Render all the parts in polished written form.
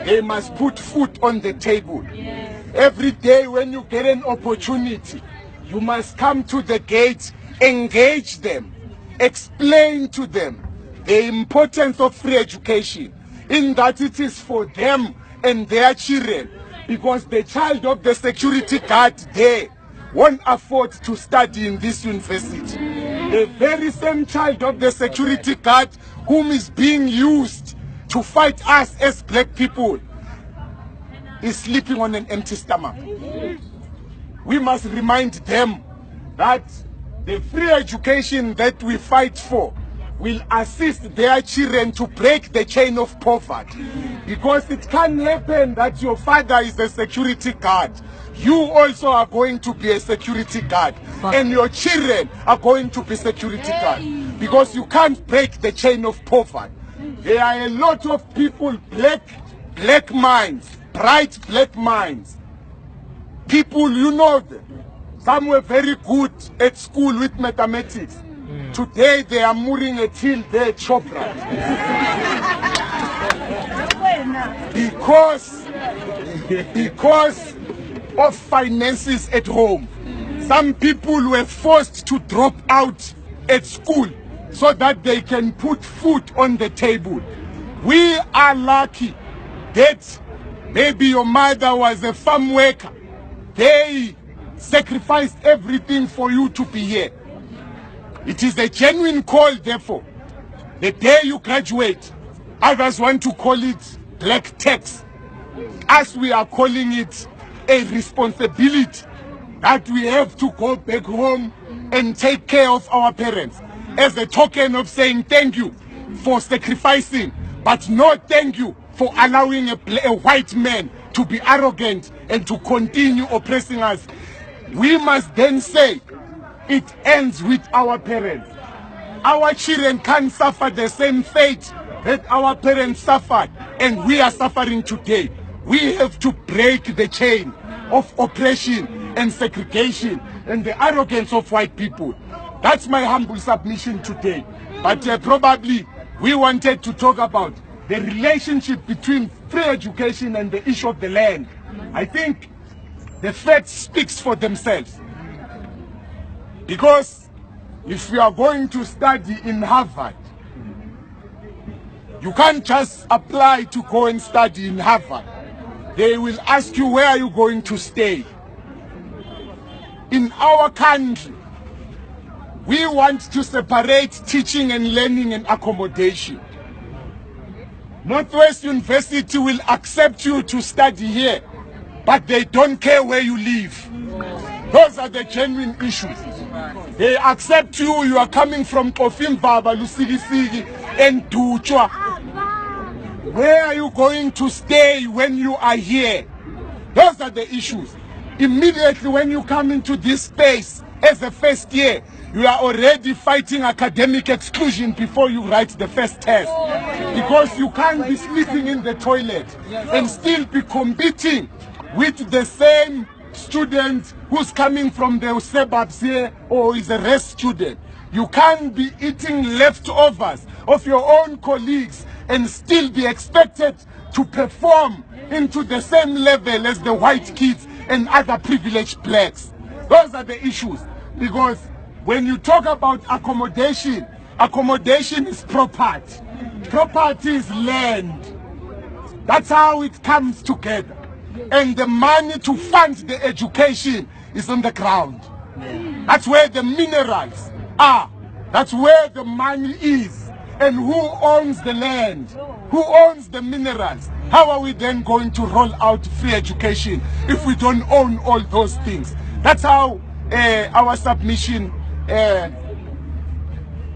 They must put food on the table. Every day when you get an opportunity, you must come to the gate, engage them, explain to them the importance of free education, in that it is for them and their children, because the child of the security guard there won't afford to study in this university. The very same child of the security guard whom is being used to fight us as black people is sleeping on an empty stomach. We must remind them that the free education that we fight for will assist their children to break the chain of poverty. Because it can happen that your father is a security guard. You also are going to be a security guard. And your children are going to be security guards. Because you can't break the chain of poverty. There are a lot of people, black minds, bright black minds. People, you know them. Some were very good at school with mathematics. Today they are mooring a till their chopra. because of finances at home. Some people were forced to drop out at school so that they can put food on the table. We are lucky that maybe your mother was a farm worker. They sacrificed everything for you to be here. It is a genuine call, therefore. The day you graduate, others want to call it black tax. As we are calling it a responsibility that we have to go back home and take care of our parents as a token of saying thank you for sacrificing, but no thank you for allowing a white man to be arrogant and to continue oppressing us. We must then say it ends with our parents. Our children can't suffer the same fate that our parents suffered and we are suffering today. We have to break the chain of oppression and segregation and the arrogance of white people. That's my humble submission today. But probably we wanted to talk about the relationship between free education and the issue of the land. I think the facts speaks for themselves. Because if you are going to study in Harvard, you can't just apply to go and study in Harvard. They will ask you, where are you going to stay? In our country, we want to separate teaching and learning and accommodation. Northwest University will accept you to study here, but they don't care where you live. Those are the genuine issues. They accept you, you are coming from Kofimbaba, Lusigisigi, and Duchwa. Where are you going to stay when you are here? Those are the issues. Immediately when you come into this space as a first year, you are already fighting academic exclusion before you write the first test. Because you can't be sleeping in the toilet and still be competing with the same student who's coming from the suburbs here or is a rest student. You can't be eating leftovers of your own colleagues and still be expected to perform into the same level as the white kids and other privileged blacks. Those are the issues. Because when you talk about accommodation, accommodation is property. Property is land. That's how it comes together. And the money to fund the education is on the ground. That's where the minerals are. That's where the money is. And who owns the land? Who owns the minerals? How are we then going to roll out free education if we don't own all those things? That's how our submission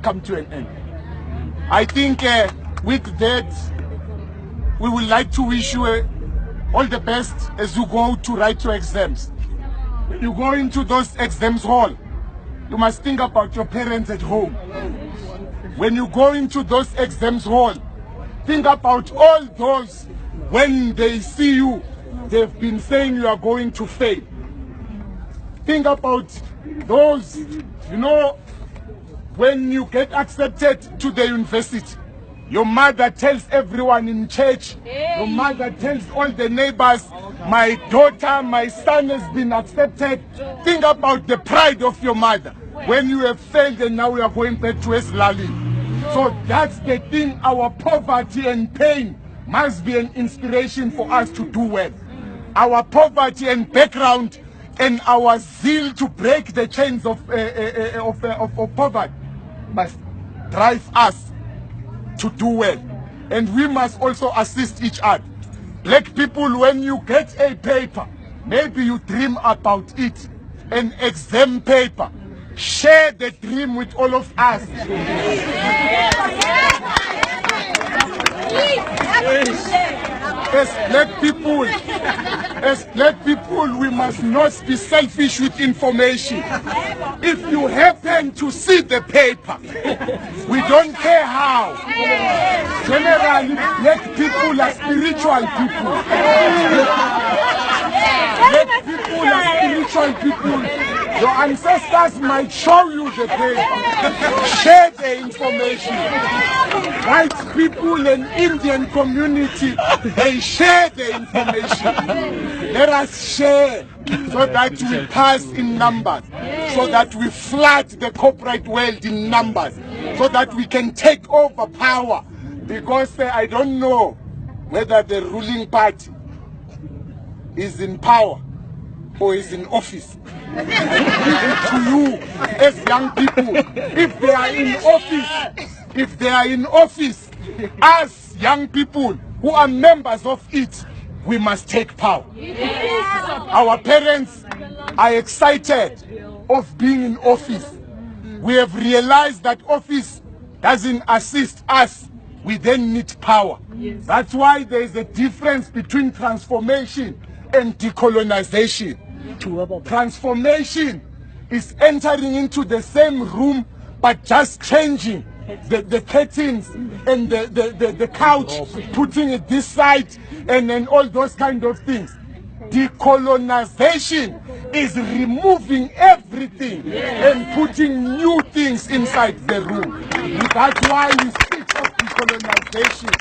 come to an end. I think with that, we would like to wish you all the best as you go to write your exams. When you go into those exams hall, you must think about your parents at home. When you go into those exams hall, think about all those when they see you, they've been saying you are going to fail. Think about those, you know, when you get accepted to the university, Your mother tells everyone in church. Your mother tells all the neighbors, my daughter, my son has been accepted. Think about the pride of your mother. When you have failed and now we are going back to Eslali. So that's the thing. Our poverty and pain must be an inspiration for us to do well. Our poverty and background and our zeal to break the chains of poverty must drive us to do well. And we must also assist each other. Black people, when you get a paper, maybe you dream about it, an exam paper, share the dream with all of us. As black people, we must not be selfish with information. If you happen to see the paper, we don't care how. Generally, black people are spiritual people. Black people are spiritual people. Your ancestors might show you the paper. Share the information. White people and Indian community, they share the information. Let us share so that we pass in numbers, so that we flood the corporate world in numbers, so that we can take over power. Because I don't know whether the ruling party is in power or is in office. To you as young people, if they are in office, as young people who are members of it, we must take power. Our parents are excited of being in office. We have realized that office doesn't assist us. We then need power. That's why there is a difference between transformation and decolonization. Transformation is entering into the same room but just changing the curtains and the couch, putting it this side and then all those kind of things. Decolonization is removing everything and putting new things inside the room. That's why we speak of decolonization,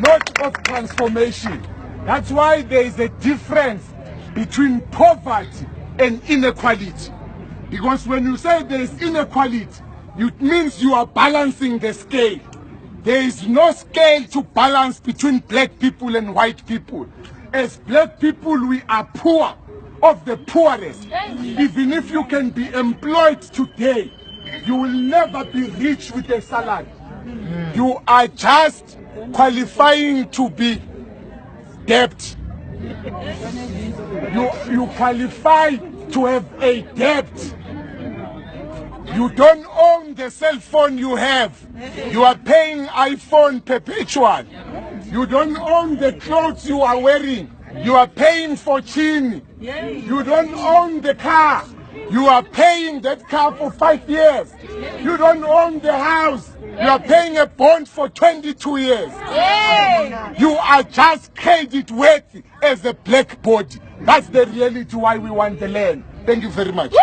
not of transformation. That's why there is a difference between poverty and inequality. Because when you say there is inequality, it means you are balancing the scale. There is no scale to balance between black people and white people. As black people, we are poor of the poorest. Even if you can be employed today, you will never be rich with a salary. You are just qualifying to be debt. You qualify to have a debt. You don't own the cell phone you have. You are paying iPhone perpetual. You don't own the clothes you are wearing. You are paying for chini. You don't own the car. You are paying that car for 5 years. You don't own the house. You are paying a bond for 22 years. You are just credit worthy as a black body. That's the reality why we want the land. Thank you very much.